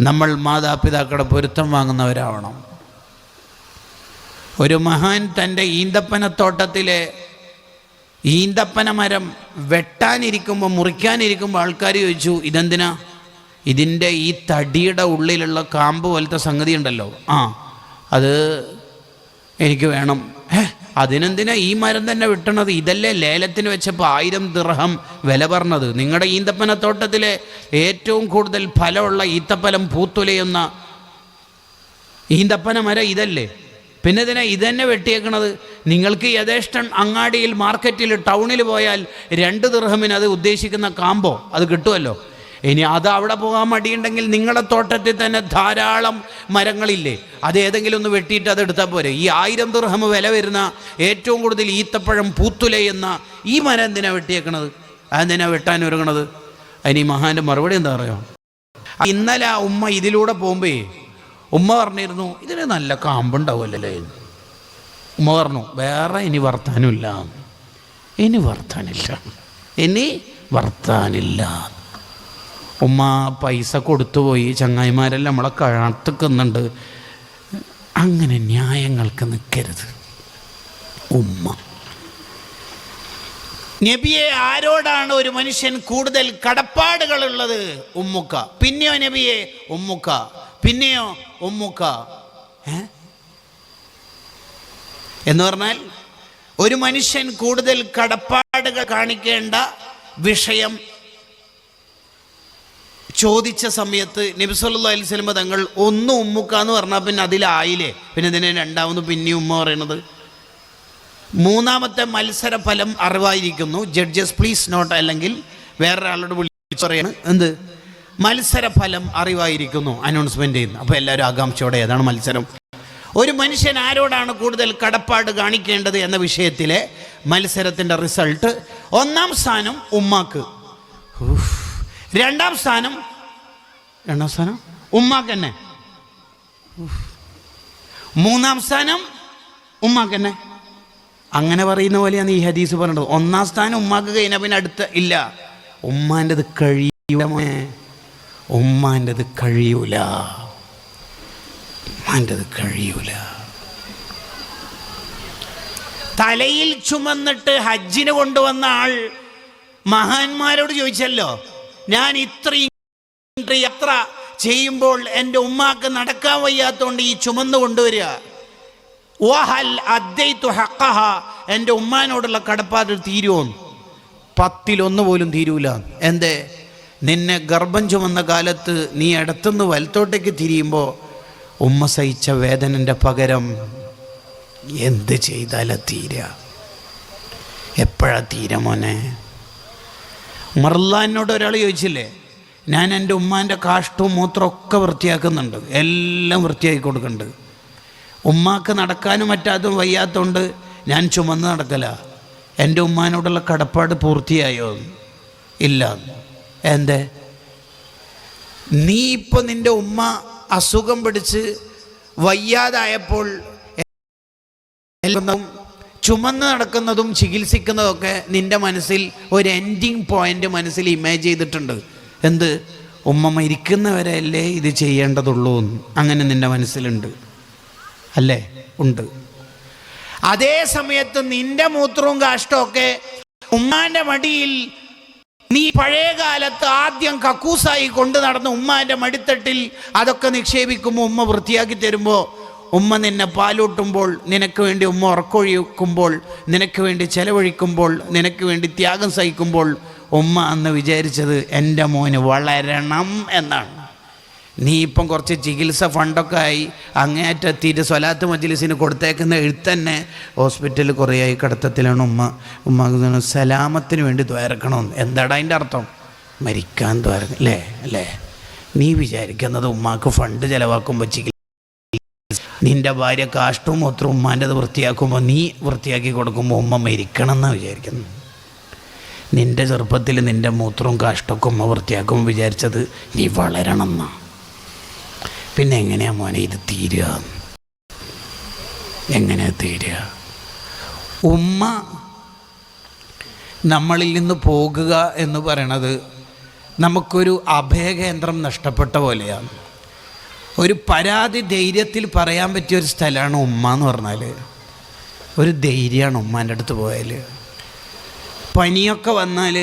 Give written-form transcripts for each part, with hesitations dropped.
നമ്മൾ മാതാപിതാക്കളുടെ പൊരുത്തം വാങ്ങുന്നവരാവണം. ഒരു മഹാൻ തൻ്റെ ഈന്തപ്പനത്തോട്ടത്തിലെ ഈന്തപ്പന മരം വെട്ടാനിരിക്കുമ്പോൾ, മുറിക്കാനിരിക്കുമ്പോൾ ആൾക്കാർ ചോദിച്ചു, ഇതെന്തിനാ? ഇതിൻ്റെ ഈ തടിയുടെ ഉള്ളിലുള്ള കാമ്പ് പോലത്തെ സംഗതി ഉണ്ടല്ലോ, അത് എനിക്ക് വേണം. അതിനെന്തിനാ ഈ മരം തന്നെ വെട്ടണത്? ഇതല്ലേ ലേലത്തിന് വെച്ചപ്പോൾ 1000 ദിർഹം വില പറഞ്ഞത്. നിങ്ങളുടെ ഈന്തപ്പനത്തോട്ടത്തിലെ ഏറ്റവും കൂടുതൽ ഫലമുള്ള ഈത്തപ്പലം പൂത്തുലയുന്ന ഈന്തപ്പന മരം ഇതല്ലേ, പിന്നെ ഇതിനെ ഇതന്നെ വെട്ടിയേക്കണത്? നിങ്ങൾക്ക് യഥേഷ്ടം അങ്ങാടിയിൽ, മാർക്കറ്റിൽ, ടൗണിൽ പോയാൽ 2 ദിർഹമിന് അത് ഉദ്ദേശിക്കുന്ന കാമ്പോ അത് കിട്ടുമല്ലോ. ഇനി അത് അവിടെ പോകാൻ മടിയുണ്ടെങ്കിൽ നിങ്ങളുടെ തോട്ടത്തിൽ തന്നെ ധാരാളം മരങ്ങളില്ലേ, അത് ഏതെങ്കിലും ഒന്ന് വെട്ടിയിട്ട് അത് എടുത്താൽ പോരെ. ഈ 1000 ദിർഹം വില വരുന്ന ഏറ്റവും കൂടുതൽ ഈത്തപ്പഴം പൂത്തുലയുന്ന ഈ മരം എന്തിനാണ് വെട്ടിയേക്കണത്? അതെന്തിനാ വെട്ടാൻ ഒരുങ്ങണത്? അതിന് ഈ മഹാൻ്റെ മറുപടി എന്താ പറയുക? ഇന്നലെ ആ ഉമ്മ ഇതിലൂടെ പോകുമ്പേ ഉമ്മ പറഞ്ഞിരുന്നു, ഇതിന് നല്ല കാമ്പുണ്ടാവുമല്ലേ. ഉമ്മ പറഞ്ഞു, വേറെ ഇനി വർത്താനില്ല, ഇനി വർത്താനില്ല. ഉമ്മ പൈസ കൊടുത്തുപോയി, ചങ്ങായിമാരെല്ലാം നമ്മളെ കാത്തുക്കുന്നുണ്ട്, അങ്ങനെ ന്യായങ്ങൾക്ക് നിൽക്കരുത്. ഉമ്മ നബിയെ, ആരോടാണ് ഒരു മനുഷ്യൻ കൂടുതൽ കടപ്പാടുകളുള്ളത്? ഉമ്മുക്ക. പിന്നെയോ നബിയെ? ഉമ്മുക്ക. പിന്നെയോ ഉമ്മുക്ക. എന്ന് പറഞ്ഞാൽ ഒരു മനുഷ്യൻ കൂടുതൽ കടപ്പാടുകൾ കാണിക്കേണ്ട വിഷയം ചോദിച്ച സമയത്ത് നബി സല്ലല്ലാഹു അലൈഹി വസല്ലം തങ്ങൾ ഒന്ന് ഉമ്മുക്ക എന്ന് പറഞ്ഞാൽ പിന്നെ അതിലായില്ലേ, പിന്നെ ഇതിനെ രണ്ടാമത് പിന്നെ ഉമ്മ പറയണത്. മൂന്നാമത്തെ മത്സര ഫലം അറിവായിരിക്കുന്നു. ജഡ്ജസ് പ്ലീസ് നോട്ട്, അല്ലെങ്കിൽ വേറൊരാളോട് വിളിച്ചു പറയാണ്, എന്ത് മത്സര ഫലം അറിവായിരിക്കുന്നു, അനൗൺസ്മെന്റ് ചെയ്യുന്നു. അപ്പോൾ എല്ലാവരും ആകാംക്ഷയോടെ ഏതാണ് മത്സരം? ഒരു മനുഷ്യൻ ആരോടാണ് കൂടുതൽ കടപ്പാട് കാണിക്കേണ്ടത് എന്ന വിഷയത്തിലെ മത്സരത്തിൻ്റെ റിസൾട്ട്, 1ാം സ്ഥാനം ഉമ്മാക്ക്, 2ാം സ്ഥാനം ഉമ്മാക്ക് തന്നെ, 3ാം സ്ഥാനം ഉമ്മാക്ക് തന്നെ. അങ്ങനെ പറയുന്ന പോലെയാണ് ഈ ഹദീസ് പറഞ്ഞത്. 1ാം സ്ഥാനം ഉമ്മാക്ക് കഴിഞ്ഞാൽ പിന്നെ അടുത്ത ഇല്ല. ഉമ്മാൻ്റെത് കഴിയൂല. തലയിൽ ചുമന്നിട്ട് ഹജ്ജിന് കൊണ്ടുവന്ന ആൾ മഹാന്മാരോട് ചോദിച്ചല്ലോ, ഞാൻ ഇത്രയും യാത്ര ചെയ്യുമ്പോൾ എൻ്റെ ഉമ്മാക്ക് നടക്കാൻ വയ്യാത്തോണ്ട് ഈ ചുമന്ന് കൊണ്ടുവരിക, വഹൽ അദ്ദൈതു ഹഖഹ, എൻ്റെ ഉമ്മാനോടുള്ള കടപ്പാട് തീരുമോ? 10-1 പോലും തീരൂല. എന്തേ? നിന്നെ ഗർഭം ചുമന്ന കാലത്ത് നീ ഇടത്തുനിന്ന് വലത്തോട്ടേക്ക് തിരിയുമ്പോൾ ഉമ്മ സഹിച്ച വേദനൻ്റെ പകരം എന്ത് ചെയ്താലാ തീരുക? എപ്പോഴാ തീര മോനെ? മർലാനോട് ഒരാൾ ചോദിച്ചില്ലേ, ഞാൻ എൻ്റെ ഉമ്മാൻ്റെ കാഷ്ടവും മൂത്രമൊക്കെ വൃത്തിയാക്കുന്നുണ്ട്, എല്ലാം വൃത്തിയാക്കി കൊടുക്കുന്നുണ്ട്, ഉമ്മാക്ക് നടക്കാനും മറ്റാതും വയ്യാത്തതുകൊണ്ട് ഞാൻ ചുമന്ന് നടക്കല, എൻ്റെ ഉമ്മാനോടുള്ള കടപ്പാട് പൂർത്തിയായോ? ഇല്ല. എന്തേ? നീ ഇപ്പോൾ നിൻ്റെ ഉമ്മ അസുഖം പിടിച്ച് വയ്യാതായപ്പോൾ ചുമന്ന് നടക്കുന്നതും ചികിത്സിക്കുന്നതൊക്കെ നിൻ്റെ മനസ്സിൽ ഒരു എൻഡിങ് പോയിന്റ് മനസ്സിൽ ഇമേജ് ചെയ്തിട്ടുണ്ട്. എന്ത്? ഉമ്മ മരിക്കുന്നവരെ അല്ലേ ഇത് ചെയ്യേണ്ടതുള്ളൂ, അങ്ങനെ നിൻ്റെ മനസ്സിലുണ്ട് അല്ലേ? ഉണ്ട്. അതേ സമയത്ത് നിൻ്റെ മൂത്രവും കാഷ്ടമൊക്കെ ഉമ്മാൻ്റെ മടിയിൽ നീ പഴയ കാലത്ത് ആദ്യം കക്കൂസായി കൊണ്ട് നടന്ന ഉമ്മാൻ്റെ മടിത്തട്ടിൽ അതൊക്കെ നിക്ഷേപിക്കുമ്പോൾ, ഉമ്മ വൃത്തിയാക്കി തരുമ്പോൾ, ഉമ്മ നിന്നെ പാലൂട്ടുമ്പോൾ, നിനക്ക് വേണ്ടി ഉമ്മ ഉറക്കൊഴിക്കുമ്പോൾ, നിനക്ക് വേണ്ടി ചെലവഴിക്കുമ്പോൾ, നിനക്ക് വേണ്ടി ത്യാഗം സഹിക്കുമ്പോൾ ഉമ്മ അന്ന് വിചാരിച്ചത് എൻ്റെ മോന് വളരണം എന്നാണ്. നീ ഇപ്പം കുറച്ച് ചികിത്സ ഫണ്ടൊക്കെ ആയി അങ്ങേയറ്റെത്തിയിട്ട് സ്വലാത്ത് മജ്ലിസിന് കൊടുത്തേക്കുന്ന എഴുത്തന്നെ ഹോസ്പിറ്റലിൽ കുറേ ആയി കിടത്തത്തിലാണ് ഉമ്മ സലാമത്തിന് വേണ്ടി ദ്വാരക്കണമെന്ന്. എന്താടാ അതിൻ്റെ അർത്ഥം? മരിക്കാൻ അല്ലേ? നീ വിചാരിക്കുന്നത് ഉമ്മാക്ക് ഫണ്ട് ചിലവാക്കുമ്പോൾ ചികിത്സ, നിൻ്റെ ഭാര്യ കാഷ്ടവും മൂത്രവും ഉമ്മാൻ്റെത് വൃത്തിയാക്കുമ്പോൾ നീ വൃത്തിയാക്കി കൊടുക്കുമ്പോൾ ഉമ്മ മരിക്കണം എന്നാണ് വിചാരിക്കുന്നു. നിൻ്റെ ചെറുപ്പത്തിൽ നിൻ്റെ മൂത്രവും കാഷ്ടമൊക്കെ ഉമ്മ വൃത്തിയാക്കുമ്പോൾ വിചാരിച്ചത് നീ വളരണം എന്നാണ്. പിന്നെ എങ്ങനെയാ മോനെ ഇത് തീരുക? എങ്ങനെയാ തീരുക? ഉമ്മ നമ്മളിൽ നിന്ന് പോകുക എന്ന് പറയണത് നമുക്കൊരു അഭയകേന്ദ്രം നഷ്ടപ്പെട്ട പോലെയാണ്. ഒരു പരാതി ധൈര്യത്തിൽ പറയാൻ പറ്റിയ ഒരു സ്ഥലമാണ് ഉമ്മ എന്ന് പറഞ്ഞാൽ. ഒരു ധൈര്യമാണ് ഉമ്മാൻ്റെ അടുത്ത് പോയാൽ. പനിയൊക്കെ വന്നാൽ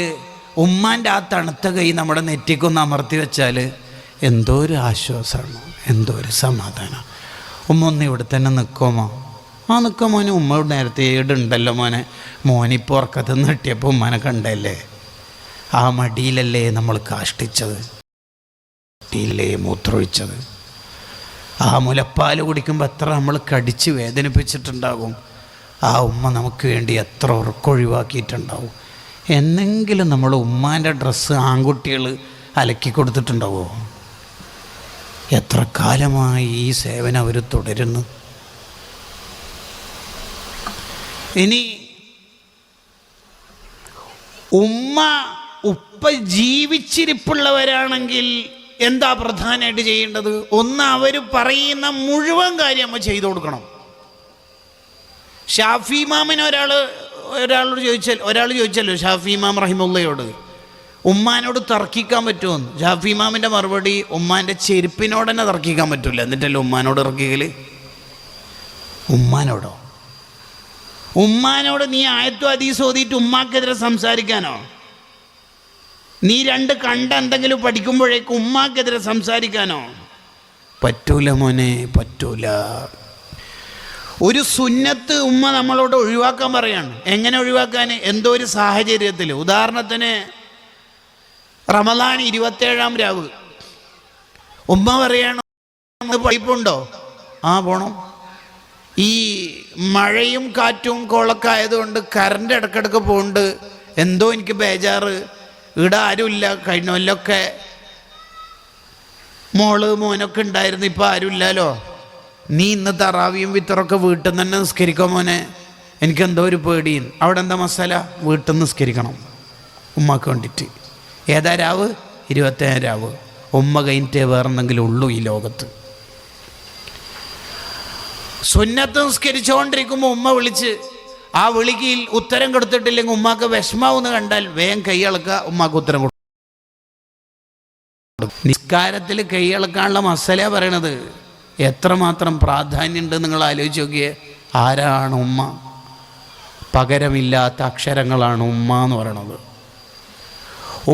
ഉമ്മാൻ്റെ ആ തണുത്ത കൈ നമ്മുടെ നെറ്റിക്കൊന്ന് അമർത്തി വെച്ചാൽ എന്തോ ഒരു ആശ്വാസമാണ്, എന്തോ ഒരു സമാധാനം. ഉമ്മ ഒന്ന് ഇവിടെ തന്നെ നിൽക്കുമോ? ആ നിൽക്കാം മോനെ, ഉമ്മ നേരത്തെ ഏടുണ്ടല്ലോ മോനെ. മോനിപ്പോൾ ഉറക്കത്ത് നിന്ന് കിട്ടിയപ്പോൾ ഉമ്മനെ കണ്ടല്ലേ, ആ മടിയിലല്ലേ നമ്മൾ കാഷ്ടിച്ചത്, മടിയിലേ മൂത്രമൊഴിച്ചത്. ആ മുലപ്പാൽ കുടിക്കുമ്പോൾ എത്ര നമ്മൾ കടിച്ച് വേദനിപ്പിച്ചിട്ടുണ്ടാകും. ആ ഉമ്മ നമുക്ക് വേണ്ടി എത്ര ഉറക്കൊഴിവാക്കിയിട്ടുണ്ടാവും. എന്നെങ്കിലും നമ്മൾ ഉമ്മാൻ്റെ ഡ്രസ്സ് ആൺകുട്ടികൾ അലക്കി കൊടുത്തിട്ടുണ്ടാവോ? എത്ര കാലമായി ഈ സേവനം അവർ തുടരുന്നു. ഇനി ഉപ്പ ജീവിച്ചിരിപ്പുള്ളവരാണെങ്കിൽ എന്താ പ്രധാനമായിട്ട് ചെയ്യേണ്ടത്? ഒന്ന്, അവർ പറയുന്ന മുഴുവൻ കാര്യം നമ്മൾ ചെയ്തു കൊടുക്കണം. ഷാഫി ഇമാമിന് ഒരാൾ ചോദിച്ചല്ലോ ഷാഫി ഇമാം റഹിമുള്ളയോട്, ഉമ്മാനോട് തർക്കിക്കാൻ പറ്റുമെന്ന്. ഷാഫി ഇമാമിൻ്റെ മറുപടി, ഉമ്മാൻ്റെ ചെരുപ്പിനോട് തന്നെ തർക്കിക്കാൻ പറ്റില്ല. എന്നിട്ടല്ലോ ഉമ്മാനോട് തർക്കിക്കൽ. ഉമ്മാനോട് നീ ആയത്തും ഹദീസും ഓതിയിട്ട് ഉമ്മാക്കെതിരെ സംസാരിക്കാനോ? നീ രണ്ട് കണ്ട എന്തെങ്കിലും പഠിക്കുമ്പോഴേക്ക് ഉമ്മാക്കെതിരെ സംസാരിക്കാനോ? പറ്റൂല മോനെ, പറ്റൂല. ഒരു സുന്നത്ത് ഉമ്മ നമ്മളോട് ഒഴിവാക്കാൻ പറയാണ്. എങ്ങനെ ഒഴിവാക്കാൻ? എന്തോ ഒരു സാഹചര്യത്തിൽ. ഉദാഹരണത്തിന് റമദാൻ 27-ാം രാവ് ഉമ്മ പറയാണ്, പൈപ്പുണ്ടോ? ആ പോണം. ഈ മഴയും കാറ്റും കോളൊക്കെ ആയതുകൊണ്ട് കറണ്ട് ഇടക്കിടക്ക് പോകുന്നുണ്ട്, എന്തോ എനിക്ക് ബേജാറ്, ഇവിടെ ആരുമില്ല. കഴിഞ്ഞ കൊല്ലമൊക്കെ മോനൊക്കെ ഉണ്ടായിരുന്നു, ഇപ്പം ആരുമില്ലല്ലോ. നീ ഇന്ന് തറാവിയും വിത്തറൊക്കെ വീട്ടിൽ നിന്ന് തന്നെ നിസ്കരിക്കോ മോനെ, എനിക്കെന്തോ ഒരു പേടിയും. അവിടെ എന്താ മസാല? വീട്ടിൽ നിന്ന് നിസ്കരിക്കണം ഉമ്മക്ക് വേണ്ടിയിട്ട്. ഏതാ രാവ്? 27 രാവ്. ഉമ്മ കഴിഞ്ഞിട്ടേ വേറെന്തെങ്കിലും ഉള്ളൂ ഈ ലോകത്ത്. സുന്നത്ത് നിസ്കരിച്ചുകൊണ്ടിരിക്കുമ്പോൾ ഉമ്മ വിളിച്ച് ആ വിളിക്ക് ഉത്തരം കൊടുത്തിട്ടില്ലെങ്കിൽ ഉമ്മാക്ക് വിഷമാവെന്ന് കണ്ടാൽ വേഗം കൈയളക്കുക, ഉമ്മാക്ക് ഉത്തരം കൊടുക്കും. നിസ്കാരത്തിൽ കൈയളക്കാനുള്ള മസാല പറയണത് എത്രമാത്രം പ്രാധാന്യമുണ്ട് നിങ്ങൾ ആലോചിച്ച് നോക്കിയേ. ആരാണ് ഉമ്മ? പകരമില്ലാത്ത അക്ഷരങ്ങളാണ് ഉമ്മ എന്ന് പറയണത്.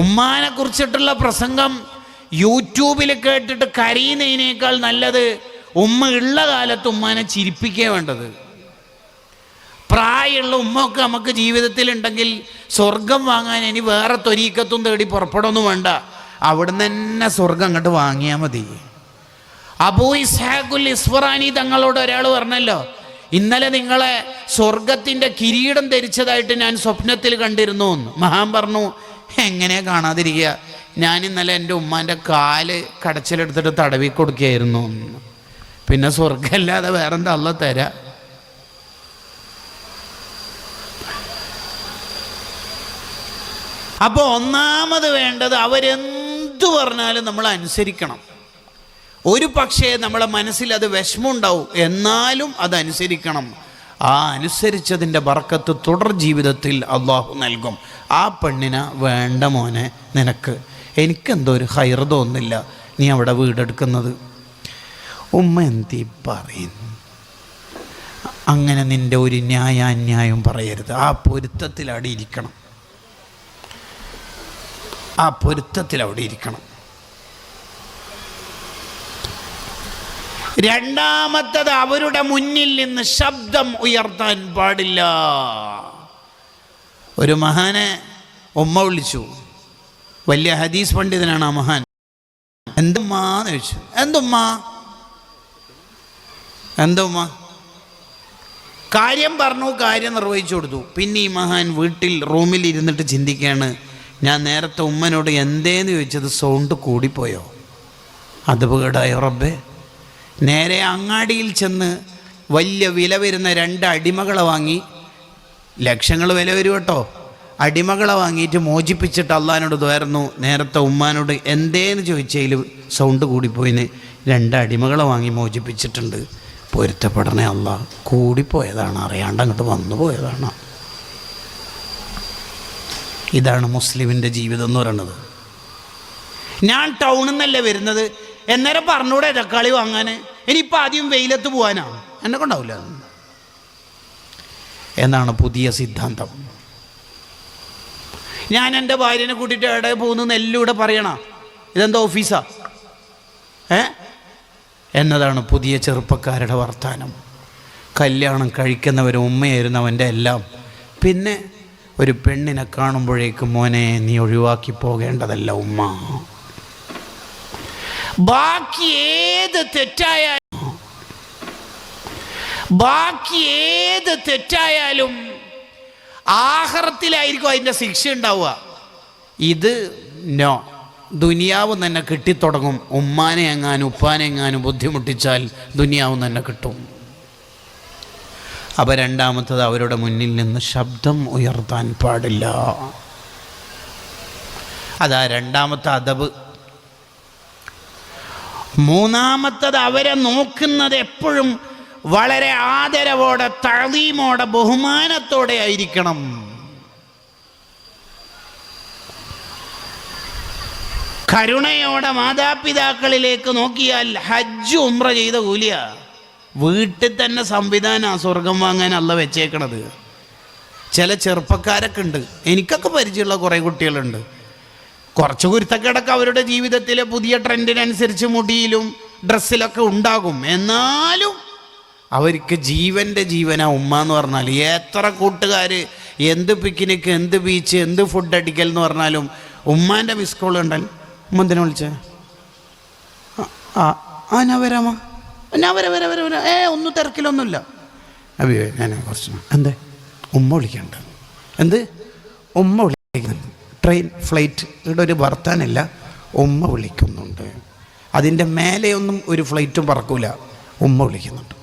ഉമ്മാനെ കുറിച്ചിട്ടുള്ള പ്രസംഗം യൂട്യൂബിൽ കേട്ടിട്ട് കരയുന്നതിനേക്കാൾ നല്ലത് ഉമ്മ ഉള്ള കാലത്ത് ഉമ്മാനെ ചിരിപ്പിക്കുക വേണ്ടത്. പ്രായമുള്ള ഉമ്മയൊക്കെ നമുക്ക് ജീവിതത്തിലുണ്ടെങ്കിൽ സ്വർഗം വാങ്ങാൻ ഇനി വേറെ ത്വരീക്കത്തും തേടി പുറപ്പെടൊന്നും വേണ്ട, അവിടുന്ന് തന്നെ സ്വർഗം അങ്ങോട്ട് വാങ്ങിയാൽ മതി. അബൂ ഇസ്ഹാഖുൽ ഇസ്ഫറാനി തങ്ങളോട് ഒരാൾ പറഞ്ഞല്ലോ, ഇന്നലെ നിങ്ങളെ സ്വർഗത്തിൻ്റെ കിരീടം ധരിച്ചതായിട്ട് ഞാൻ സ്വപ്നത്തിൽ കണ്ടിരുന്നു എന്ന്. മഹാൻ പറഞ്ഞു, എങ്ങനെ കാണാതിരിക്കുക, ഞാൻ ഇന്നലെ എൻ്റെ ഉമ്മാൻ്റെ കാല് കടച്ചിലെടുത്തിട്ട് തടവി കൊടുക്കുകയായിരുന്നു എന്ന്. പിന്നെ സ്വർഗമല്ലാതെ വേറെന്താ അള്ളാഹ് തരാ? അപ്പോൾ ഒന്നാമത് വേണ്ടത് അവരെന്തു പറഞ്ഞാലും നമ്മൾ അനുസരിക്കണം. ഒരു പക്ഷേ നമ്മളെ മനസ്സിൽ അത് വിഷമമുണ്ടാവും, എന്നാലും അതനുസരിക്കണം. ആ അനുസരിച്ചതിൻ്റെ ബർക്കത്ത് തുടർ ജീവിതത്തിൽ അള്ളാഹു നൽകും. ആ പെണ്ണിനെ വേണ്ട മോനെ, നിനക്ക് എനിക്കെന്തോ ഒരു ഹൈർ തോന്നുന്നില്ല നീ അവിടെ വീടെടുക്കുന്നത്. ഉമ്മ എന്തി പറയുന്നു? അങ്ങനെ നിൻ്റെ ഒരു ന്യായാന്യായം പറയരുത്. ആ പൊരുത്തത്തിൽ അവിടെ ഇരിക്കണം, ആ പൊരുത്തത്തിൽ അവിടെ ഇരിക്കണം. രണ്ടാമത്തത്, അവരുടെ മുന്നിൽ നിന്ന് ശബ്ദം ഉയർത്താൻ പാടില്ല. ഒരു മഹാനെ ഉമ്മ വിളിച്ചു, വലിയ ഹദീസ് പണ്ഡിതനാണ് ആ മഹാൻ. എന്തുമ്മാന്ന് ചോദിച്ചു. എന്തുമ്മ കാര്യം പറഞ്ഞു, കാര്യം നിർവഹിച്ചു കൊടുത്തു. പിന്നെ ഈ മഹാൻ വീട്ടിൽ റൂമിൽ ഇരുന്നിട്ട് ചിന്തിക്കുകയാണ്, ഞാൻ നേരത്തെ ഉമ്മനോട് എന്തേന്ന് ചോദിച്ചത് സൗണ്ട് കൂടിപ്പോയോ? അത് പേടായോ റബ്ബേ. നേരെ അങ്ങാടിയിൽ ചെന്ന് വലിയ വില വരുന്ന 2 അടിമകളെ വാങ്ങി, ലക്ഷങ്ങൾ വില വരും കേട്ടോ, അടിമകളെ വാങ്ങിയിട്ട് മോചിപ്പിച്ചിട്ട് അള്ളാഹിനോട് ദ്വാരുന്നു, നേരത്തെ ഉമ്മാനോട് എന്തേന്ന് ചോദിച്ചതിൽ സൗണ്ട് കൂടിപ്പോയിന് 2 അടിമകളെ വാങ്ങി മോചിപ്പിച്ചിട്ടുണ്ട്. പൊരുത്തപ്പെടണേ അള്ളാഹ്, കൂടിപ്പോയതാണ്, അറിയാണ്ട് അങ്ങോട്ട് വന്നു പോയതാണ്. ഇതാണ് മുസ്ലിമിൻ്റെ ജീവിതം എന്ന് പറയുന്നത്. ഞാൻ ടൗണിൽ നിന്നല്ലേ വരുന്നത്, എന്നേരം പറഞ്ഞൂടെ തക്കാളി വാങ്ങാൻ? ഇനിയിപ്പോൾ ആദ്യം വെയിലത്ത് പോകാനാ, എന്നെ കൊണ്ടാവില്ല എന്നാണ് പുതിയ സിദ്ധാന്തം. ഞാൻ എൻ്റെ ഭാര്യനെ കൂട്ടിയിട്ട് എവിടെ പോകുന്നു എല്ലാം ഇവിടെ പറയണ, ഇതെന്താ ഓഫീസാ എന്നതാണ് പുതിയ ചെറുപ്പക്കാരുടെ വർത്താനം. കല്യാണം കഴിക്കുന്നവരും ഉമ്മയായിരുന്നവൻ്റെ എല്ലാം പിന്നെ ഒരു പെണ്ണിനെ കാണുമ്പോഴേക്കും മോനെ നീ ഒഴിവാക്കി പോകേണ്ടതല്ല ഉമ്മ. ബാക്കി ഏത് തെറ്റായാലും ആഖിറത്തിലായിരിക്കും അതിൻ്റെ ശിക്ഷ ഉണ്ടാവുക. ഇത് നോ, ദുനിയാവ് തന്നെ കിട്ടിത്തുടങ്ങും. ഉമ്മാനെ എങ്ങാനും ഉപ്പാനെ എങ്ങാനും ബുദ്ധിമുട്ടിച്ചാൽ ദുനിയാവ് തന്നെ കിട്ടും. അപ്പോൾ രണ്ടാമത്തത്, അവരുടെ മുന്നിൽ നിന്ന് ശബ്ദം ഉയർത്താൻ പാടില്ല. അതാ രണ്ടാമത്തെ അദബ്. മൂന്നാമത്തത്, അവരെ നോക്കുന്നത് എപ്പോഴും വളരെ ആദരവോടെ, തഅ്ലീമോടെ, ബഹുമാനത്തോടെ ആയിരിക്കണം. കരുണയോടെ മാതാപിതാക്കളിലേക്ക് നോക്കിയാൽ ഹജ്ജ് ഉംറ ചെയ്ത കൂലിയ. വീട്ടിൽ തന്നെ സംവിധാനം സ്വർഗം വാങ്ങാൻ അല്ല വെച്ചേക്കണത്. ചില ചെറുപ്പക്കാരൊക്കെ ഉണ്ട്, എനിക്കൊക്കെ പരിചയമുള്ള കുറേ കുട്ടികളുണ്ട്. കുറച്ച് കുരുത്തക്കേടൊക്കെ അവരുടെ ജീവിതത്തിലെ പുതിയ ട്രെൻഡിനനുസരിച്ച് മുടിയിലും ഡ്രസ്സിലൊക്കെ ഉണ്ടാകും. എന്നാലും അവർക്ക് ജീവൻ്റെ ജീവനാ ഉമ്മ എന്ന് പറഞ്ഞാൽ. എത്ര കൂട്ടുകാർ എന്ത് പിക്നിക്ക്, എന്ത് ബീച്ച്, എന്ത് ഫുഡ് അടിക്കൽ എന്ന് പറഞ്ഞാലും ഉമ്മാൻ്റെ മിസ് കോൾ ഉണ്ടല്ലോ, ഉമ്മ എന്തിനാ വിളിച്ചേ? ഞാൻ വരാമോ, ഞാൻ വരാം. ഒന്നും തിരക്കിലൊന്നുമില്ല അയ്യോ, ഞാൻ കുറച്ച് എന്തേ ഉമ്മ വിളിക്കണ്ട. എന്ത് ഉമ്മ വിളിക്കുന്നുണ്ട്? ട്രെയിൻ ഫ്ലൈറ്റ് ഇവിടെ ഒരു വർത്താനില്ല, ഉമ്മ വിളിക്കുന്നുണ്ട്. അതിൻ്റെ മേലെയൊന്നും ഒരു ഫ്ലൈറ്റും പറക്കൂല, ഉമ്മ വിളിക്കുന്നുണ്ട്.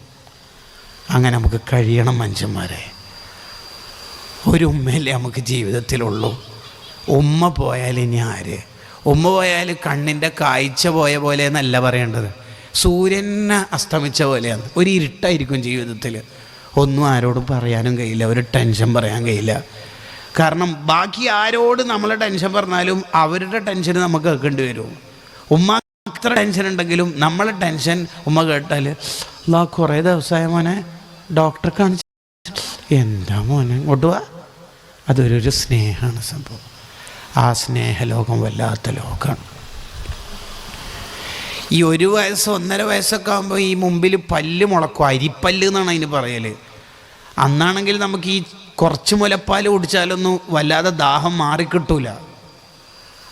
അങ്ങനെ നമുക്ക് കഴിയണം മനുഷ്യന്മാരെ. ഒരു ഉമ്മയല്ലേ നമുക്ക് ജീവിതത്തിലുള്ളൂ. ഉമ്മ പോയാൽ ഇനി ആര്? ഉമ്മ പോയാൽ കണ്ണിൻ്റെ കാഴ്ച പോയ പോലെ എന്നല്ല പറയേണ്ടത്, സൂര്യനെ അസ്തമിച്ച പോലെയാണ്. ഒരു ഇരുട്ടായിരിക്കും ജീവിതത്തിൽ. ഒന്നും ആരോടും പറയാനും കഴിയില്ല, ഒരു ടെൻഷൻ പറയാൻ കഴിയില്ല. കാരണം ബാക്കി ആരോട് നമ്മൾ ടെൻഷൻ പറഞ്ഞാലും അവരുടെ ടെൻഷൻ നമുക്ക് കേൾക്കേണ്ടി വരും. ഉമ്മ അത്ര ടെൻഷൻ ഉണ്ടെങ്കിലും നമ്മളെ ടെൻഷൻ ഉമ്മ കേട്ടാൽ, അല്ലാ കുറേ ദിവസമായ മോനെ ഡോക്ടറെ കാണിച്ച്, എന്താ മോനെ ഇങ്ങോട്ട് വാ. അതൊരു സ്നേഹമാണ് സംഭവം. ആ സ്നേഹലോകം വല്ലാത്ത ലോകമാണ്. ഈ 1 വയസ്സ് 1.5 വയസ്സൊക്കെ ആകുമ്പോൾ ഈ മുമ്പിൽ പല്ല് മുളക്കും, അരിപ്പല്ല് എന്നാണ് അതിന് പറയൽ. അന്നാണെങ്കിൽ നമുക്ക് ഈ കുറച്ച് മുലപ്പാൽ കുടിച്ചാലൊന്നും വല്ലാതെ ദാഹം മാറിക്കിട്ടൂല.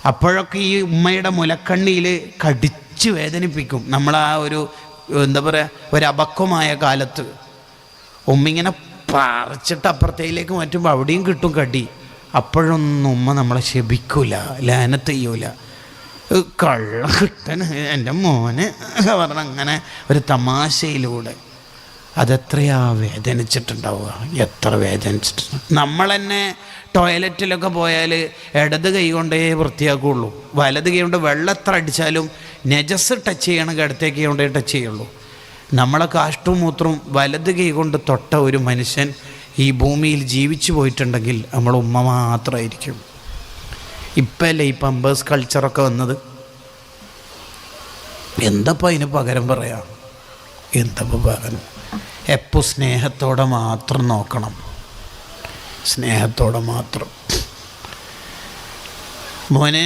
അപ്പോഴൊക്കെ ഈ ഉമ്മയുടെ മുലക്കണ്ണിയിൽ കടിച്ച് വേദനിപ്പിക്കും. നമ്മളാ ഒരു എന്താ പറയുക, ഒരബക്കമായ കാലത്ത് ഉമ്മിങ്ങനെ പറിച്ചിട്ട് അപ്പുറത്തേക്ക് മാറ്റുമ്പോൾ അവിടെയും കിട്ടും കടി. അപ്പോഴൊന്നും ഉമ്മ നമ്മളെ ശപിക്കൂല, ലാനത്ത് ചെയ്യൂല. കള്ള കിട്ടൻ എൻ്റെ മോന് പറഞ്ഞ അങ്ങനെ ഒരു തമാശയിലൂടെ അതെത്രയാ വേദനിച്ചിട്ടുണ്ടാവുക, എത്ര വേദനിച്ചിട്ടുണ്ട്. നമ്മൾ തന്നെ ടോയ്ലറ്റിലൊക്കെ പോയാൽ ഇടത് കൈ കൊണ്ടേ വൃത്തിയാക്കുകയുള്ളൂ. വലത് കൈ കൊണ്ട് വെള്ളം എത്ര അടിച്ചാലും നജസ് ടച്ച് ചെയ്യണമെങ്കിൽ ഇടത്തേക്ക് കൈ കൊണ്ടേ ടച്ച് ചെയ്യുള്ളൂ. നമ്മളെ കാഷ്ടവും മൂത്രവും വലത് കൈ കൊണ്ട് തൊട്ട ഒരു മനുഷ്യൻ ഈ ഭൂമിയിൽ ജീവിച്ചു പോയിട്ടുണ്ടെങ്കിൽ നമ്മൾ ഉമ്മ മാത്രമായിരിക്കും. ഇപ്പല്ലേ ഈ പമ്പേഴ്സ് കൾച്ചറൊക്കെ വന്നത്. എന്തപ്പോൾ അതിന് പകരം പറയാം? എന്തപ്പോൾ പകരം? എപ്പോൾ സ്നേഹത്തോടെ മാത്രം നോക്കണം, സ്നേഹത്തോടെ മാത്രം. മോനെ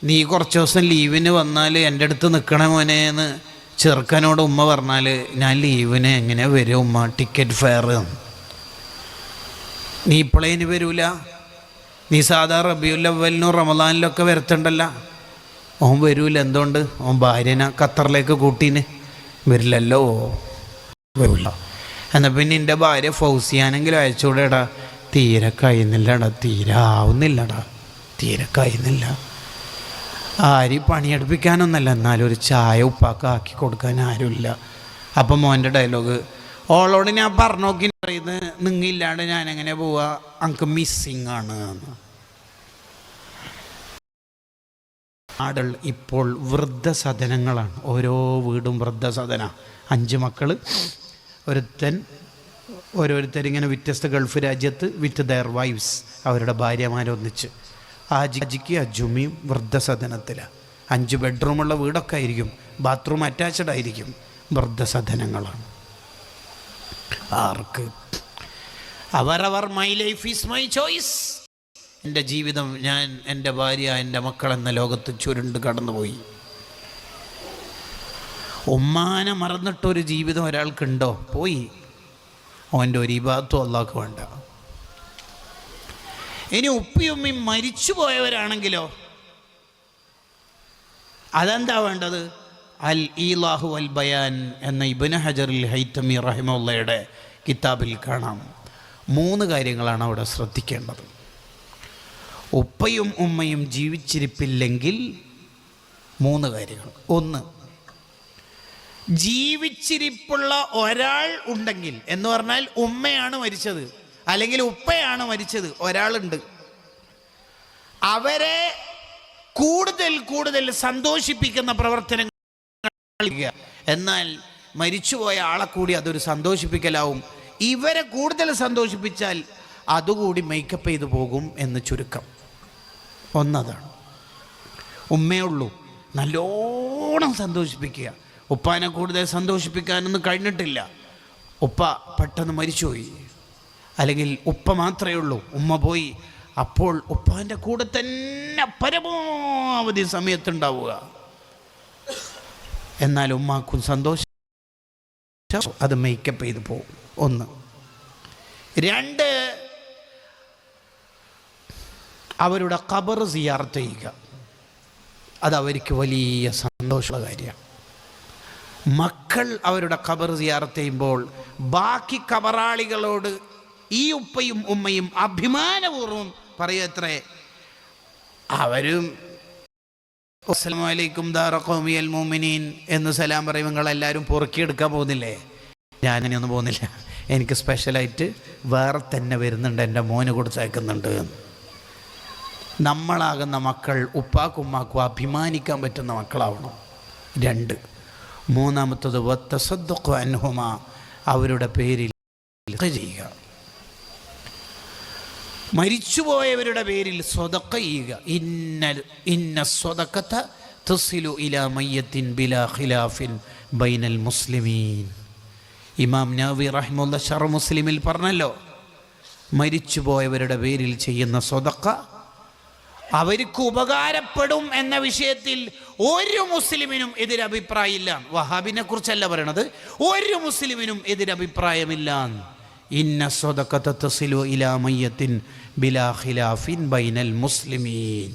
നീ കുറച്ച് ദിവസം ലീവിന് വന്നാൽ എൻ്റെ അടുത്ത് നിൽക്കണേ മോനെ എന്ന് ചെറുക്കനോട് ഉമ്മ പറഞ്ഞാൽ, ഞാൻ ലീവിന് എങ്ങനെ വരും ഉമ്മ, ടിക്കറ്റ് ഫെയർ. നീ ഇപ്പോഴേന് വരൂല, നീ സാധാ റബീഉൽ അവ്വലിനും റമദാനിലൊക്കെ വരത്തുണ്ടല്ല. ഓൻ വരൂല. എന്തുകൊണ്ട്? ഓൻ ഭാര്യനെ ഖത്തറിലേക്ക് കൂട്ടീന്. വരില്ലല്ലോ, വരില്ല. എന്നാൽ പിന്നെ എൻ്റെ ഭാര്യ ഫൗസിയാനെങ്കിലും അയച്ചുകൂടെടാ. തീരെ കഴിയുന്നില്ലടാ, തീരെ ആവുന്നില്ലടാ, തീരെ കഴിയുന്നില്ല. ആരും പണിയെടുപ്പിക്കാനൊന്നല്ല, എന്നാലും ഒരു ചായ ഉപ്പാക്ക് ആക്കി കൊടുക്കാൻ ആരുമില്ല. അപ്പം മോൻ്റെ ഡയലോഗ്, ഓളോട് ഞാൻ പറഞ്ഞു നോക്കി പറയുന്നത്, നിങ്ങില്ലാണ്ട് ഞാൻ എങ്ങനെ പോവാ, അങ്ക് മിസ്സിങ് ആണ്. ആടുകൾ ഇപ്പോൾ വൃദ്ധസദനങ്ങളാണ്. ഓരോ വീടും വൃദ്ധസദന. 5 മക്കൾ, ഓരോരുത്തരിങ്ങനെ വ്യത്യസ്ത ഗൾഫ് രാജ്യത്ത് വിത്ത് ദെയർ വൈഫ്സ്, അവരുടെ ഭാര്യമാരൊന്നിച്ച്. ആജിക്ക് അജുമിയും വൃദ്ധസദനത്തിലാണ്. 5 ബെഡ്റൂമുള്ള വീടൊക്കെ ആയിരിക്കും, ബാത്റൂം അറ്റാച്ച്ഡ് ആയിരിക്കും. വൃദ്ധസദനങ്ങളാണ്. ആർക്ക്? അവരവർ my life is my choice. എൻ്റെ ജീവിതം, ഞാൻ, എൻ്റെ ഭാര്യ, എൻ്റെ മക്കൾ എന്ന ലോകത്ത് ചുരുണ്ട് കടന്നുപോയി. ഉമ്മാനെ മറന്നിട്ടൊരു ജീവിതം ഒരാൾക്കുണ്ടോ? പോയി. അവൻ്റെ ഒരു ഇബാദത്തും അല്ലാഹ്ക്ക് വേണ്ട. ഇനി ഉപ്പിയുമ്മയും മരിച്ചു പോയവരാണെങ്കിലോ അതെന്താ വേണ്ടത്? അൽ ഈലാഹു അൽ ബയാൻ എന്ന ഇബ്നു ഹജറുൽ ഹൈതമി റഹിമഹുള്ളയുടെ കിതാബിൽ കാണാം. 3 കാര്യങ്ങളാണ് അവിടെ ശ്രദ്ധിക്കേണ്ടത്. ഉപ്പയും ഉമ്മയും ജീവിച്ചിരിപ്പില്ലെങ്കിൽ 3 കാര്യങ്ങൾ. 1, ജീവിച്ചിരിപ്പുള്ള ഒരാൾ ഉണ്ടെങ്കിൽ, എന്ന് പറഞ്ഞാൽ ഉമ്മയാണ് മരിച്ചത് അല്ലെങ്കിൽ ഉപ്പയാണ് മരിച്ചത്, ഒരാളുണ്ട്, അവരെ കൂടുതൽ കൂടുതൽ സന്തോഷിപ്പിക്കുന്ന പ്രവർത്തനങ്ങൾ. എന്നാൽ മരിച്ചുപോയ ആളെ കൂടി അതൊരു സന്തോഷിപ്പിക്കലാവും. ഇവരെ കൂടുതൽ സന്തോഷിപ്പിച്ചാൽ അതുകൂടി മേക്കപ്പ് ചെയ്തു പോകും എന്ന് ചുരുക്കം. ഒന്നതാണ്. ഉമ്മയുള്ളൂ, നല്ലോണം സന്തോഷിപ്പിക്കുക. ഉപ്പാനെ കൂടുതൽ സന്തോഷിപ്പിക്കാനൊന്നും കഴിഞ്ഞിട്ടില്ല. ഉപ്പ പെട്ടെന്ന് മരിച്ചുപോയി, അല്ലെങ്കിൽ ഉപ്പ മാത്രമേ ഉള്ളൂ, ഉമ്മ പോയി. അപ്പോൾ ഉപ്പാൻ്റെ കൂടെ തന്നെ പരമാവധി സമയത്തുണ്ടാവുക. എന്നാൽ ഉമ്മാക്കും സന്തോഷം, അത് മേക്കപ്പ് ചെയ്ത് പോകും. 1. 2, അവരുടെ ഖബർ സിയാറത്ത് ചെയ്യുക. അത് അവർക്ക് വലിയ സന്തോഷമുള്ള കാര്യമാണ്. മക്കൾ അവരുടെ ഖബർ സിയാറത്ത് ചെയ്യുമ്പോൾ ബാക്കി ഖബറാളികളോട് ഈ ഉപ്പയും ഉമ്മയും അഭിമാനപൂർവ്വം പറയത്രേ, അവരും അസ്സലാമു അലൈക്കും ദാറ ഖൗമിയൽ മുഅ്മിനീൻ എന്ന് സലാം പറയും. നിങ്ങളെല്ലാവരും പൊറുക്കിയെടുക്കാൻ പോകുന്നില്ലേ? ഞാനങ്ങനെയൊന്നും പോകുന്നില്ല, എനിക്ക് സ്പെഷ്യലായിട്ട് വേറെ തന്നെ വരുന്നുണ്ട്, എൻ്റെ മോന് കൊടുത്തയക്കുന്നുണ്ട്. നമ്മളാകുന്ന മക്കൾ ഉപ്പാക്കും ഉമ്മാക്കും അഭിമാനിക്കാൻ പറ്റുന്ന മക്കളാവണം. 2. 3-മത്തത് വത്തസദ്ദഖു അൻഹുമാ, അവരുടെ പേരിൽ ചെയ്യുക. മരിച്ചുപോയവരുടെ പേരിൽ സ്വതക്ക ചെയ്യുക. ഇന്ന സ്വതക്കത തസിലു ഇലാ മയ്യത്തിൻ ബിലാ ഖിലാഫിൻ ബൈനൽ മുസ്ലിമീൻ. ഇമാം നവവി റഹിമഹുല്ലാഹ് ശർഹ് മുസ്ലിമിൽ പറഞ്ഞല്ലോ, മരിച്ചുപോയവരുടെ പേരിൽ ചെയ്യുന്ന സ്വതക്ക അവർക്ക് ഉപകാരപ്പെടും എന്ന വിഷയത്തിൽ ഒരു മുസ്ലിമിനും എതിരഭിപ്രായമില്ല. വഹാബിനെ കുറിച്ചല്ല പറയണത്, ഒരു മുസ്ലിമിനും എതിരഭിപ്രായമില്ല. ഇന്ന സ്വതക്കത തസിലു ഇലാ മയ്യത്തിൻ ബിലാ ഖിലാഫിൻ ബൈനൽ മുസ്ലിമീൻ.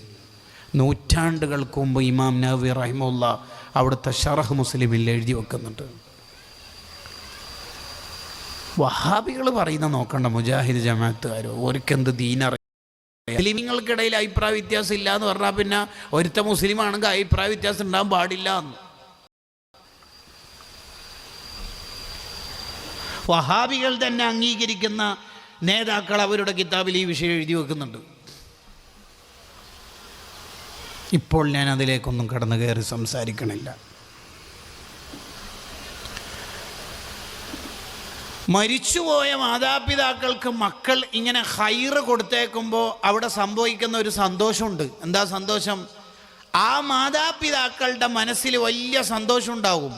നൂറ്റാണ്ടുകൾക്ക് മുമ്പ് ഇമാം നവവി റഹിമഹുല്ലാഹ് അവിടുത്തെ ശർഹ് മുസ്ലിമിൽ എഴുതി വെക്കുന്നുണ്ട്. വഹാബികൾ പറയുന്ന നോക്കണ്ട, മുജാഹിദ് ജമാഅത്തുകാരോ ഓർക്കെന്ത് ദീനറിയാം. മുസ്ലിങ്ങൾക്കിടയിൽ അഭിപ്രായ വ്യത്യാസം ഇല്ല എന്ന് പറഞ്ഞാൽ പിന്നെ ഒരുത്ത മുസ്ലിം ആണെങ്കിൽ അഭിപ്രായ വ്യത്യാസം ഉണ്ടാകാൻ പാടില്ല എന്ന്. വഹാബികൾ തന്നെ അംഗീകരിക്കുന്ന നേതാക്കൾ അവരുടെ കിതാബിൽ ഈ വിഷയം എഴുതി വെക്കുന്നുണ്ട്. ഇപ്പോൾ ഞാൻ അതിലേക്കൊന്നും കടന്നു കയറി സംസാരിക്കണില്ല. മരിച്ചുപോയ മാതാപിതാക്കൾക്ക് മക്കൾ ഇങ്ങനെ ഖൈറ് കൊടുത്തേക്കുമ്പോൾ അവിടെ സംഭവിക്കുന്ന ഒരു സന്തോഷമുണ്ട്. എന്താ സന്തോഷം? ആ മാതാപിതാക്കളുടെ മനസ്സിൽ വലിയ സന്തോഷം ഉണ്ടാകും.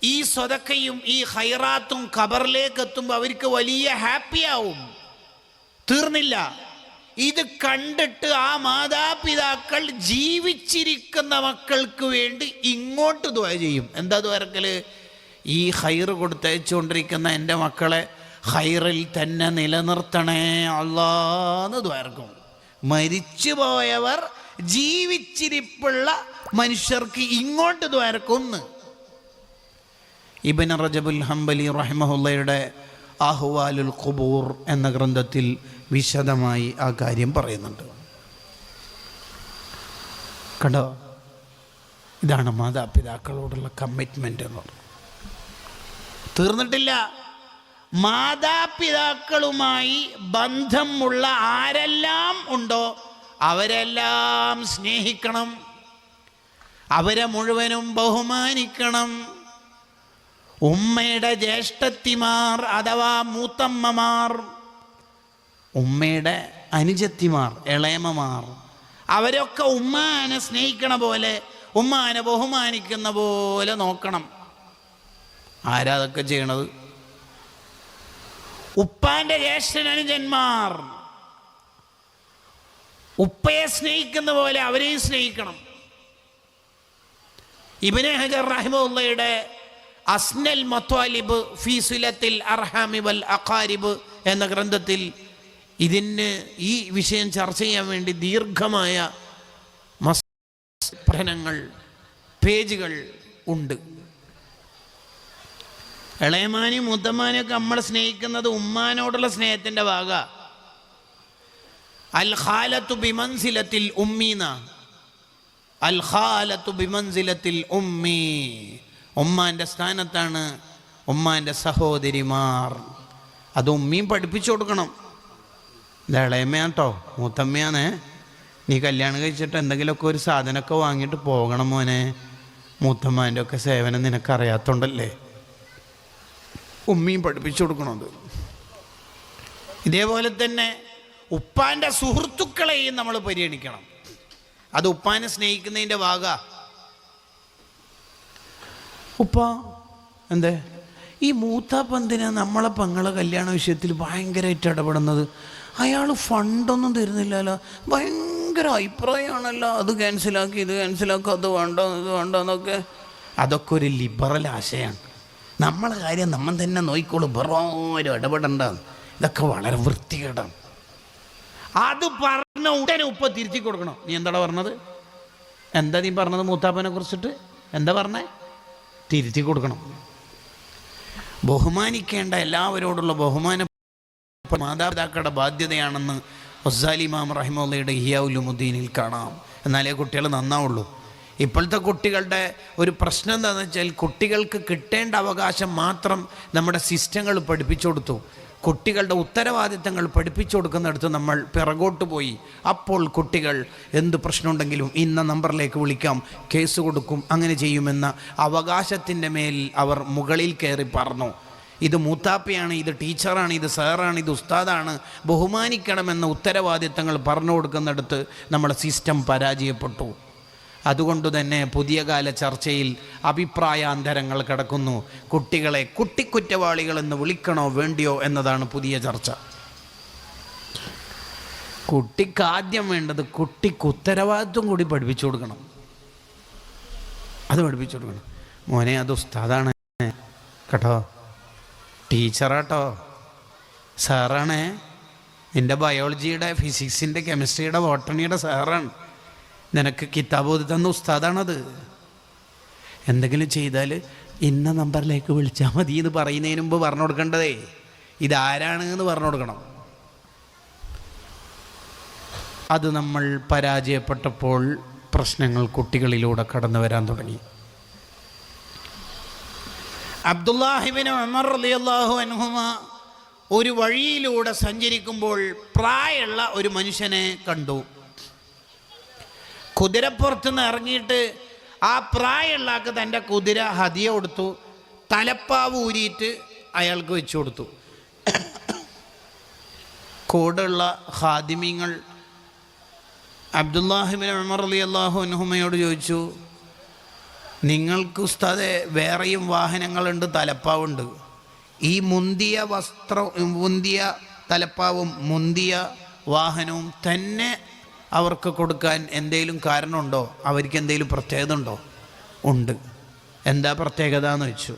ഈ സ്വതക്കയും ഈ ഖൈറാത്തും ഖബറിലേക്ക് എത്തുമ്പോൾ അവർക്ക് വലിയ ഹാപ്പിയാവും. തീർന്നില്ല, ഇത് കണ്ടിട്ട് ആ മാതാപിതാക്കൾ ജീവിച്ചിരിക്കുന്ന മക്കൾക്ക് വേണ്ടി ഇങ്ങോട്ട് ദുആ ചെയ്യും. എന്താ ദുആക്കല്? ഈ ഖൈറ് കൊടുത്തയച്ചുകൊണ്ടിരിക്കുന്ന എൻ്റെ മക്കളെ ഖൈറിൽ തന്നെ നിലനിർത്തണേ അല്ലാന്ന് ദ്വാർക്കും. മരിച്ചു പോയവർ ജീവിച്ചിരിപ്പുള്ള മനുഷ്യർക്ക് ഇങ്ങോട്ട് ദ്വാരക്കൊന്ന്. ഇബ്നു റജബുൽ ഹംബലി റഹിമഹുള്ളയുടെ അഹ്വാലുൽ ഖുബൂർ എന്ന ഗ്രന്ഥത്തിൽ വിശദമായി ആ കാര്യം പറയുന്നുണ്ട്. കണ്ടോ, ഇതാണ് മാതാപിതാക്കളോടുള്ള കമ്മിറ്റ്മെൻ്റ് എന്ന് പറയുന്നത്. തീർന്നിട്ടില്ല. മാതാപിതാക്കളുമായി ബന്ധമുള്ള ആരെല്ലാം ഉണ്ടോ അവരെല്ലാം സ്നേഹിക്കണം, അവരെ മുഴുവനും ബഹുമാനിക്കണം. ഉമ്മയുടെ ജ്യേഷ്ഠത്തിമാർ അഥവാ മൂത്തമ്മമാർ, ഉമ്മയുടെ അനുജത്തിമാർ, ഇളയമമാർ, അവരൊക്കെ ഉമ്മാനെ സ്നേഹിക്കണ പോലെ, ഉമ്മാനെ ബഹുമാനിക്കുന്ന പോലെ നോക്കണം. ആരാ അതൊക്കെ ചെയ്യണത്? ഉപ്പാന്റെ ജ്യേഷ്ഠനുജന്മാർ ഉപ്പയെ സ്നേഹിക്കുന്ന പോലെ അവരെയും സ്നേഹിക്കണം. ഇബ്നു ഹജർ റഹിമഹുള്ളയുടെ അസ്നൽ മത്വാലിബ് ഫീ സിലത്തിൽ അർഹാമി വൽ അഖാരിബ് എന്ന ഗ്രന്ഥത്തിൽ ഈ വിഷയം ചർച്ച ചെയ്യാൻ വേണ്ടി ദീർഘമായ പഠനങ്ങൾ, പേജുകൾ ഉണ്ട്. ഇളയമാനും മുത്തമ്മാനെയൊക്കെ നമ്മൾ സ്നേഹിക്കുന്നത് ഉമ്മാനോടുള്ള സ്നേഹത്തിൻ്റെ ഭാഗ. അൽ ഖാലത്തു ബിമൻസിലത്തിൽ ഉമ്മീന, അൽ ഖാലത്തു ബിമൻസിലത്തിൽ ഉമ്മി, ഉമ്മാൻ്റെ സ്ഥാനത്താണ് ഉമ്മാൻ്റെ സഹോദരിമാർ. അത് ഉമ്മയും പഠിപ്പിച്ചു കൊടുക്കണം. ഇത് ഇളയമ്മയാട്ടോ മൂത്തമ്മയാണേ, നീ കല്യാണം കഴിച്ചിട്ട് എന്തെങ്കിലുമൊക്കെ ഒരു സാധനമൊക്കെ വാങ്ങിയിട്ട് പോകണം മോനെ, മൂത്തമ്മാൻ്റെ ഒക്കെ സേവനം നിനക്കറിയാത്തോണ്ടല്ലേ. ഉമ്മയും പഠിപ്പിച്ചു കൊടുക്കണത്. ഇതേപോലെ തന്നെ ഉപ്പാൻ്റെ സുഹൃത്തുക്കളെയും നമ്മൾ പരിഗണിക്കണം. അത് ഉപ്പാനെ സ്നേഹിക്കുന്നതിൻ്റെ ഭാഗ. ഉപ്പ എന്തേ ഈ മൂത്താപ്പന്തിന് നമ്മളെ പെങ്ങളെ കല്യാണ വിഷയത്തിൽ ഭയങ്കരമായിട്ട് ഇടപെടുന്നത്? അയാൾ ഫണ്ടൊന്നും തരുന്നില്ലല്ലോ, ഭയങ്കര അഭിപ്രായമാണല്ലോ, അത് ക്യാൻസലാക്കി, ഇത് ക്യാൻസലാക്കി, അത് വേണ്ട, ഇത് വേണ്ട എന്നൊക്കെ. അതൊക്കെ ഒരു ലിബറൽ ആശയമാണ്. നമ്മളെ കാര്യം നമ്മൾ തന്നെ നോക്കിക്കോളും, വെറും ഇടപെടണ്ട. ഇതൊക്കെ വളരെ വൃത്തികേടാണ്. അത് പറഞ്ഞ ഉടനെ ഉപ്പ തിരിച്ചു കൊടുക്കണം. നീ എന്താടാ പറഞ്ഞത്? എന്താ നീ പറഞ്ഞത് മൂത്താപ്പനെ കുറിച്ചിട്ട്? എന്താ പറഞ്ഞേ? തിരുത്തി കൊടുക്കണം. ബഹുമാനിക്കേണ്ട എല്ലാവരോടുള്ള ബഹുമാനം മാതാപിതാക്കളുടെ ബാധ്യതയാണെന്ന് ഗസാലി ഇമാം റഹിമഹുള്ളയുടെ ഇഹ്യാ ഉലൂമുദ്ദീനിൽ കാണാം. എന്നാലേ കുട്ടികൾ നന്നാവുള്ളൂ. ഇപ്പോഴത്തെ കുട്ടികളുടെ ഒരു പ്രശ്നം എന്താണെന്ന് വെച്ചാൽ, കുട്ടികൾക്ക് കിട്ടേണ്ട അവകാശം മാത്രം നമ്മുടെ സിസ്റ്റങ്ങൾ പഠിപ്പിച്ചു കൊടുത്തു. കുട്ടികളുടെ ഉത്തരവാദിത്തങ്ങൾ പഠിപ്പിച്ചു കൊടുക്കുന്നിടത്ത് നമ്മൾ പിറകോട്ട് പോയി. അപ്പോൾ കുട്ടികൾ എന്ത് പ്രശ്നമുണ്ടെങ്കിലും ഇന്ന നമ്പറിലേക്ക് വിളിക്കാം, കേസ് കൊടുക്കും, അങ്ങനെ ചെയ്യുമെന്ന അവകാശത്തിൻ്റെ മേൽ അവർ മുകളിൽ കയറി പറഞ്ഞു. ഇത് മൂത്താപ്പയാണ്, ഇത് ടീച്ചറാണ്, ഇത് സാറാണ്, ഇത് ഉസ്താദാണ്, ബഹുമാനിക്കണമെന്ന ഉത്തരവാദിത്തങ്ങൾ പറഞ്ഞു കൊടുക്കുന്നിടത്ത് നമ്മുടെ സിസ്റ്റം പരാജയപ്പെട്ടു. അതുകൊണ്ട് തന്നെ പുതിയ കാല ചർച്ചയിൽ അഭിപ്രായാന്തരങ്ങൾ കിടക്കുന്നു. കുട്ടികളെ കുട്ടിക്കുറ്റവാളികളെന്ന് വിളിക്കണോ വേണ്ടിയോ എന്നതാണ് പുതിയ ചർച്ച. കുട്ടിക്ക് ആദ്യം വേണ്ടത് കുട്ടിക്ക് ഉത്തരവാദിത്വം കൂടി പഠിപ്പിച്ചു കൊടുക്കണം. അത് പഠിപ്പിച്ചു കൊടുക്കണം. മോനെ അത് ഉസ്താദാണ് കേട്ടോ, ടീച്ചറാട്ടോ, സാറാണേ, നിൻ്റെ ബയോളജിയുടെ, ഫിസിക്സിൻ്റെ, കെമിസ്ട്രിയുടെ, ബോട്ടണിയുടെ സാറാണ്, നിനക്ക് കിതാബ് ഓതി തന്ന ഉസ്താദാണത്. എന്തെങ്കിലും ചെയ്താൽ ഇന്ന നമ്പറിലേക്ക് വിളിച്ചാൽ മതി എന്ന് പറയുന്നതിന് മുമ്പ് പറഞ്ഞു കൊടുക്കേണ്ടതേ ഇതാരാണ് എന്ന് പറഞ്ഞു കൊടുക്കണം. അത് നമ്മൾ പരാജയപ്പെട്ടപ്പോൾ പ്രശ്നങ്ങൾ കുട്ടികളിലൂടെ കടന്നു വരാൻ തുടങ്ങി. അബ്ദുല്ലാഹിബ്നു ഉമർ റളിയല്ലാഹു അൻഹുമ ഒരു വഴിയിലൂടെ സഞ്ചരിക്കുമ്പോൾ പ്രായമുള്ള ഒരു മനുഷ്യനെ കണ്ടു. കുതിരപ്പുറത്തുനിന്ന് ഇറങ്ങിയിട്ട് ആ പ്രായമുള്ള ആൾക്ക് തൻ്റെ കുതിര ഹദിയ കൊടുത്തു. തലപ്പാവ് ഊരിയിട്ട് അയാൾക്ക് വെച്ചു കൊടുത്തു. കൂടെയുള്ള ഖാദിമീങ്ങൾ അബ്ദുല്ലാഹിബ്നു ഉമർ റളിയല്ലാഹു അൻഹുമയോട് ചോദിച്ചു, നിങ്ങൾക്ക് ഉസ്താദെ വേറെയും വാഹനങ്ങളുണ്ട്, തലപ്പാവുണ്ട്, ഈ മുന്തിയ മുന്തിയ തലപ്പാവും മുന്തിയ വാഹനവും തന്നെ അവർക്ക് കൊടുക്കാൻ എന്തെങ്കിലും കാരണമുണ്ടോ? അവർക്ക് എന്തെങ്കിലും പ്രത്യേകത ഉണ്ടോ? ഉണ്ട്. എന്താ പ്രത്യേകത എന്ന് വെച്ചു.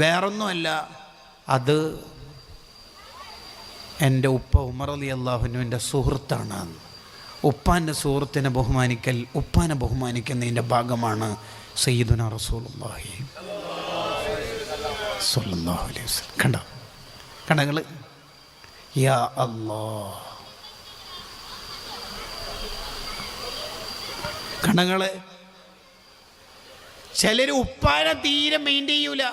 വേറൊന്നുമല്ല, അത് എൻ്റെ ഉപ്പ ഉമർ റളിയല്ലാഹു അൻഹുവിൻ്റെ സുഹൃത്താണ്. ഉപ്പാൻ്റെ സുഹൃത്തിനെ ബഹുമാനിക്കൽ ഉപ്പാനെ ബഹുമാനിക്കുന്നതിൻ്റെ ഭാഗമാണ് സയ്യിദുനാ റസൂലുള്ളാഹി സ്വല്ലല്ലാഹു അലൈഹി വസല്ലം. കണ്ടങ്ങൾ യാ അല്ലാഹ്, കണ്ടങ്ങള്. ചിലർ ഉപ്പാനെ തീരെ മെയിൻറ്റെയിൻ ചെയ്യൂല,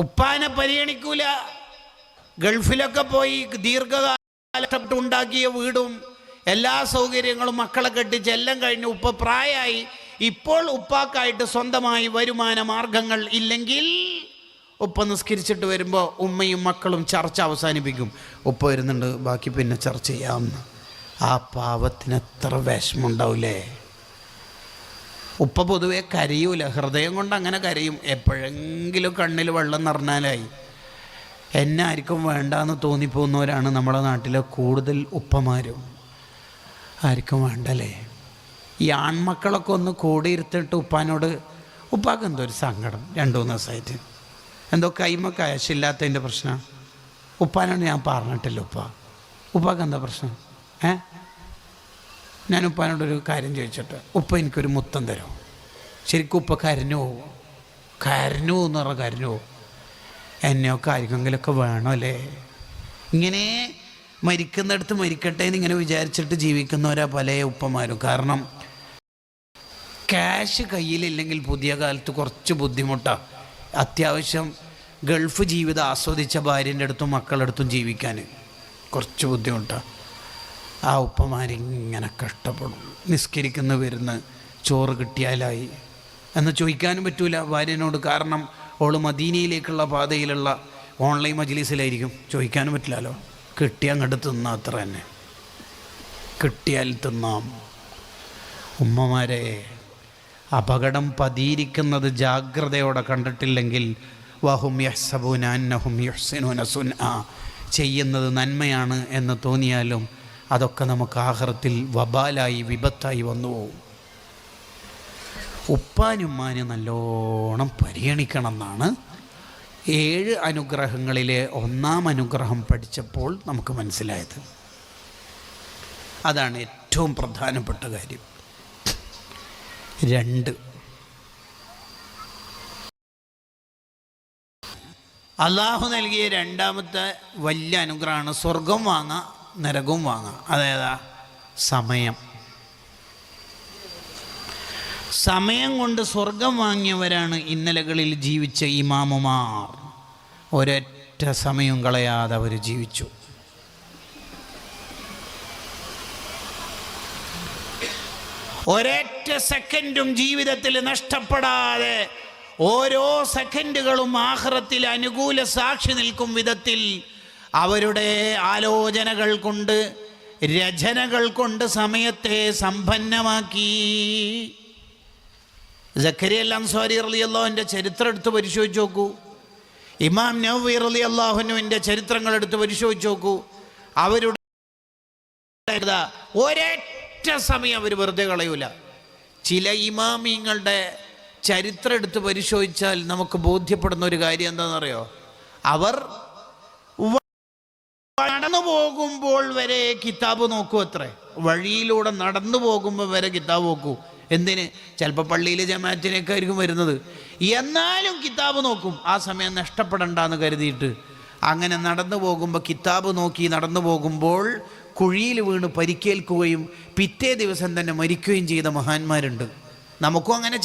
ഉപ്പാനെ പരിഗണിക്കൂല. ഗൾഫിലൊക്കെ പോയി ദീർഘകാലം ഉണ്ടാക്കിയ വീടും എല്ലാ സൗകര്യങ്ങളും മക്കളെ കെട്ടിച്ച് എല്ലാം കഴിഞ്ഞ് ഉപ്പ പ്രായമായി. ഇപ്പോൾ ഉപ്പാക്കായിട്ട് സ്വന്തമായി വരുമാന മാർഗങ്ങൾ ഇല്ലെങ്കിൽ ഉപ്പ നിസ്കരിച്ചിട്ട് വരുമ്പോൾ ഉമ്മയും മക്കളും ചർച്ച അവസാനിപ്പിക്കും. ഉപ്പ വരുന്നുണ്ട്, ബാക്കി പിന്നെ ചർച്ച ചെയ്യാമെന്ന്. ആ പാവത്തിന് എത്ര വിഷമമുണ്ടാവില്ലേ. ഉപ്പ പൊതുവെ കരയൂല, ഹൃദയം കൊണ്ട് അങ്ങനെ കരയും. എപ്പോഴെങ്കിലും കണ്ണിൽ വെള്ളം നിറഞ്ഞാലായി. എന്നെ ആർക്കും വേണ്ടാന്ന് തോന്നിപ്പോകുന്നവരാണ് നമ്മുടെ നാട്ടിലെ കൂടുതൽ ഉപ്പമാരും. ആർക്കും വേണ്ടല്ലേ. ഈ ആൺമക്കളൊക്കെ ഒന്ന് കൂടിയിരുത്തിട്ട് ഉപ്പാനോട്, ഉപ്പാക്ക് എന്തോ ഒരു സങ്കടം 2-3 ദിവസമായിട്ട്, എന്തോ കൈമ കാശില്ലാത്തതിൻ്റെ പ്രശ്നം. ഉപ്പാനോട് ഞാൻ പറഞ്ഞിട്ടില്ല, ഉപ്പാക്ക് എന്താ പ്രശ്നം? ഞാൻ ഉപ്പാനോടൊരു കാര്യം ചോദിച്ചിട്ട്, ഉപ്പ എനിക്കൊരു മുത്തം തരുമോ? ശരിക്കും ഉപ്പ കരഞ്ഞു പോകും. കരഞ്ഞു എന്ന് പറഞ്ഞാൽ കരഞ്ഞു പോകും. എന്നെയൊക്കെ ആർക്കെങ്കിലുമൊക്കെ വേണമല്ലേ. ഇങ്ങനെ മരിക്കുന്നിടത്ത് മരിക്കട്ടെ എന്നിങ്ങനെ വിചാരിച്ചിട്ട് ജീവിക്കുന്നവരാ പല ഉപ്പമാരും. കാരണം ക്യാഷ് കയ്യിലില്ലെങ്കിൽ പുതിയ കാലത്ത് കുറച്ച് ബുദ്ധിമുട്ടാണ്. അത്യാവശ്യം ഗൾഫ് ജീവിതം ആസ്വദിച്ച ഭാര്യൻ്റെ അടുത്തും മക്കളുടെ അടുത്തും ജീവിക്കാൻ കുറച്ച് ബുദ്ധിമുട്ടാണ്. ആ ഉപ്പമാരിങ്ങനെ കഷ്ടപ്പെടും. നിസ്കരിക്കുന്ന വരുന്ന ചോറ് കിട്ടിയാലായി എന്ന് ചോദിക്കാനും പറ്റൂല ഭാര്യനോട്. കാരണം ഓൾ മദീനയിലേക്കുള്ള പാതയിലുള്ള ഓൺലൈൻ മജ്‌ലിസിലായിരിക്കും. ചോദിക്കാനും പറ്റില്ലല്ലോ. കിട്ടിയാൽ അങ്ങോട്ട് തിന്നാം, അത്ര തന്നെ. കിട്ടിയാൽ തിന്നാം. ഉമ്മമാരെ, അപകടം പതിയിരിക്കുന്നത് ജാഗ്രതയോടെ കണ്ടിട്ടില്ലെങ്കിൽ വഹും യഹ്സബൂന അന്നഹും യുഹ്സിനൂന സുൻആ, ചെയ്യുന്നത് നന്മയാണ് എന്ന് തോന്നിയാലും അതൊക്കെ നമുക്ക് ആഖിറത്തിൽ വബാലായി, വിപത്തായി വന്നു പോകും. ഉപ്പാനുമ്മാന് നല്ലോണം പരിഗണിക്കണം എന്നാണ് 7 അനുഗ്രഹങ്ങളിലെ 1-ാം അനുഗ്രഹം പഠിച്ചപ്പോൾ നമുക്ക് മനസ്സിലായത്. അതാണ് ഏറ്റവും പ്രധാനപ്പെട്ട കാര്യം. 2, അള്ളാഹു നൽകിയ 2ാമത്തെ വലിയ അനുഗ്രഹമാണ് സ്വർഗം വാങ്ങാം നരകവും വാങ്ങാം. അതേതാ? സമയം. സമയം കൊണ്ട് സ്വർഗം വാങ്ങിയവരാണ് ഇന്നലകളിൽ ജീവിച്ച ഇമാമുമാർ. ഒരൊറ്റ സമയം കളയാതെ അവർ ജീവിച്ചു. ഒരൊറ്റ സെക്കൻഡും ജീവിതത്തിൽ നഷ്ടപ്പെടാതെ ഓരോ സെക്കൻഡുകളും ആഖിറത്തിൽ അനുകൂല സാക്ഷി നിൽക്കും വിധത്തിൽ അവരുടെ ആലോചനകൾ കൊണ്ട്, രചനകൾ കൊണ്ട് സമയത്തെ സമ്പന്നമാക്കി. സക്കരിയ അൻസാരി റളിയല്ലാഹുവിൻ്റെ ചരിത്രം എടുത്ത് പരിശോധിച്ച് നോക്കൂ. ഇമാം നവവി റളിയല്ലാഹുവിൻ്റെ ചരിത്രങ്ങൾ എടുത്ത് പരിശോധിച്ച് നോക്കൂ. അവരുടെ ഒരൊറ്റ സമയം അവർ വെറുതെ കളയൂല. ചില ഇമാമിങ്ങളുടെ ചരിത്രം എടുത്ത് പരിശോധിച്ചാൽ നമുക്ക് ബോധ്യപ്പെടുന്ന ഒരു കാര്യം എന്താണെന്നറിയോ? അവർ നടന്നു പോകുമ്പോൾ വരെ കിതാബ് നോക്കൂ. അത്രേ, വഴിയിലൂടെ നടന്നു പോകുമ്പോൾ വരെ കിതാബ് നോക്കൂ. എന്തിന്? ചിലപ്പോൾ പള്ളിയിൽ ജമാഅത്തിനൊക്കെ ആയിരിക്കും വരുന്നത്, എന്നാലും കിതാബ് നോക്കും. ആ സമയം നഷ്ടപ്പെടണ്ടെന്ന് കരുതിയിട്ട് അങ്ങനെ നടന്നു പോകുമ്പോൾ കിതാബ് നോക്കി നടന്നു പോകുമ്പോൾ കുഴിയിൽ വീണ് പരിക്കേൽക്കുകയും പിറ്റേ ദിവസം തന്നെ മരിക്കുകയും ചെയ്ത മഹാന്മാരുണ്ട്. നമുക്കും അങ്ങനെ